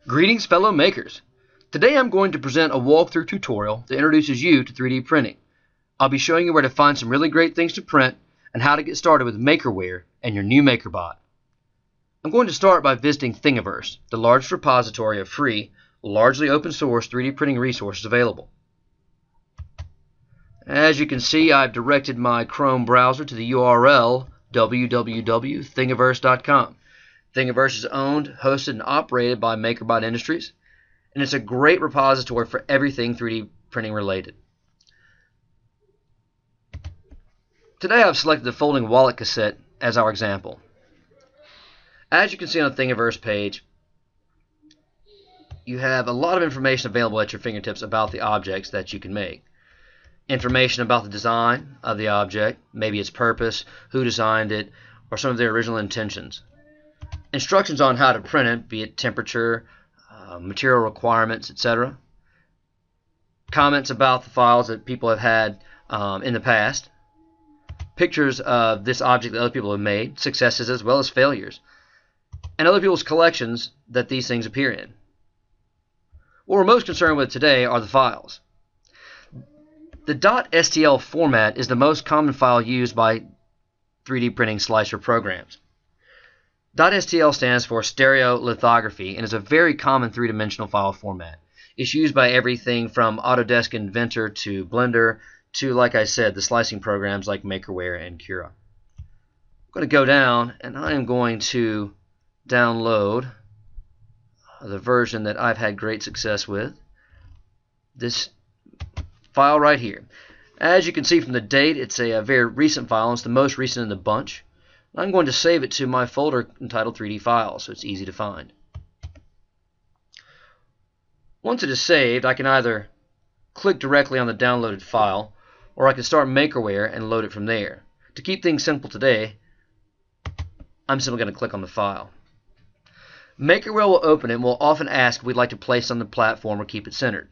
Greetings, fellow makers. Today I'm going to present a walkthrough tutorial that introduces you to 3D printing. I'll be showing you where to find some really great things to print and how to get started with Makerware and your new MakerBot. I'm going to start by visiting Thingiverse, the largest repository of free, largely open source 3D printing resources available. As you can see, I've directed my Chrome browser to the URL www.thingiverse.com. Thingiverse is owned, hosted, and operated by MakerBot Industries, and it's a great repository for everything 3D printing related. Today I've selected the folding wallet cassette as our example. As you can see on the Thingiverse page, you have a lot of information available at your fingertips about the objects that you can make. Information about the design of the object, maybe its purpose, who designed it, or some of their original intentions. Instructions on how to print it, be it temperature, material requirements, etc. Comments about the files that people have had in the past. Pictures of this object that other people have made, successes as well as failures. And other people's collections that these things appear in. What we're most concerned with today are the files. The .stl format is the most common file used by 3D printing slicer programs. .stl stands for stereolithography and is a very common three-dimensional file format. It's used by everything from Autodesk Inventor to Blender to, like I said, the slicing programs like Makerware and Cura. I'm going to go down and I am going to download the version that I've had great success with. This file right here. As you can see from the date, it's a very recent file. It's the most recent in the bunch. I'm going to save it to my folder entitled 3D Files, so it's easy to find. Once it is saved, I can either click directly on the downloaded file, or I can start Makerware and load it from there. To keep things simple today, I'm simply going to click on the file. Makerware will open it and will often ask if we'd like to place it on the platform or keep it centered.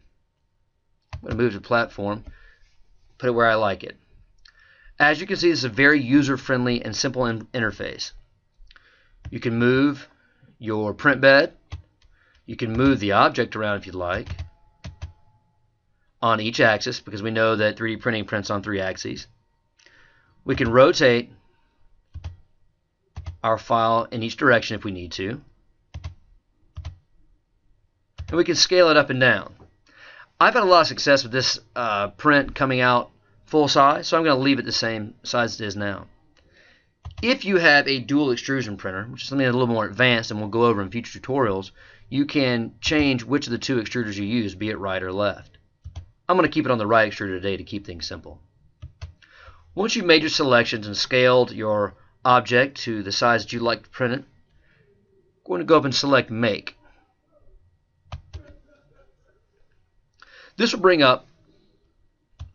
I'm going to move to the platform, put it where I like it. As you can see, this is a very user-friendly and simple interface. You can move your print bed. You can move the object around if you'd like on each axis, because we know that 3D printing prints on 3 axes. We can rotate our file in each direction if we need to. And we can scale it up and down. I've had a lot of success with this print coming out full size, so I'm going to leave it the same size it is now. If you have a dual extrusion printer, which is something a little more advanced and we'll go over in future tutorials, you can change which of the two extruders you use, be it right or left. I'm going to keep it on the right extruder today to keep things simple. Once you've made your selections and scaled your object to the size that you'd like to print it, I'm going to go up and select Make. This will bring up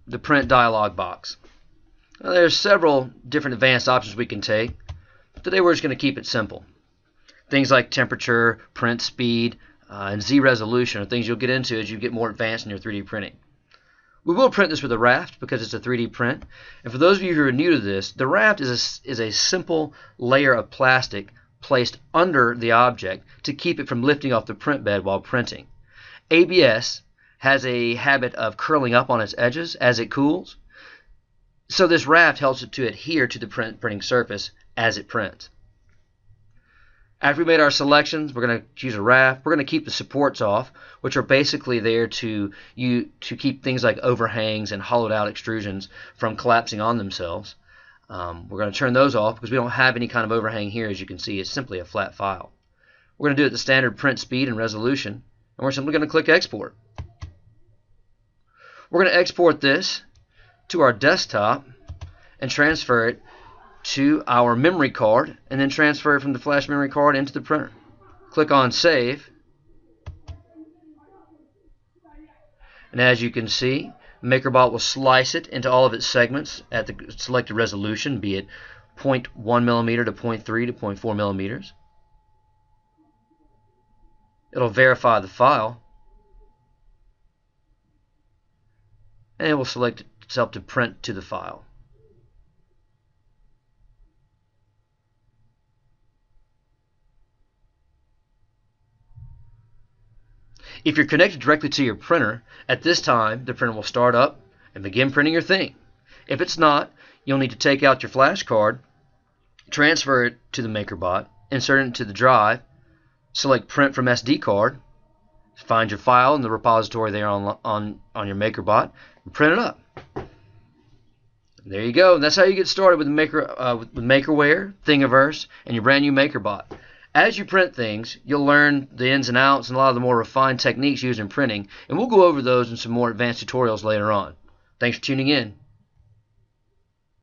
the print dialog box. Now, there's several different advanced options we can take. Today we're just going to keep it simple. Things like temperature, print speed, and Z resolution are things you'll get into as you get more advanced in your 3D printing. We will print this with a raft because it's a 3D print. And for those of you who are new to this, the raft is a simple layer of plastic placed under the object to keep it from lifting off the print bed while printing. ABS has a habit of curling up on its edges as it cools. So this raft helps it to adhere to the printing surface as it prints. After we made our selections, we're going to choose a raft. We're going to keep the supports off, which are basically there to keep things like overhangs and hollowed out extrusions from collapsing on themselves. We're going to turn those off because we don't have any kind of overhang here. As you can see, it's simply a flat file. We're going to do it at the standard print speed and resolution, and we're simply going to click Export. We're going to export this to our desktop and transfer it to our memory card, and then transfer it from the flash memory card into the printer. Click on Save, and as you can see, MakerBot will slice it into all of its segments at the selected resolution, be it 0.1 millimeter to 0.3 to 0.4 millimeters. It'll verify the file, and it will select itself to print to the file. If you're connected directly to your printer, at this time the printer will start up and begin printing your thing. If it's not, you'll need to take out your flash card, transfer it to the MakerBot, insert it into the drive, select Print from SD card, find your file in the repository there on your MakerBot, and print it up. There you go. That's how you get started with Makerware, Thingiverse, and your brand new MakerBot. As you print things, you'll learn the ins and outs and a lot of the more refined techniques used in printing, and we'll go over those in some more advanced tutorials later on. Thanks for tuning in.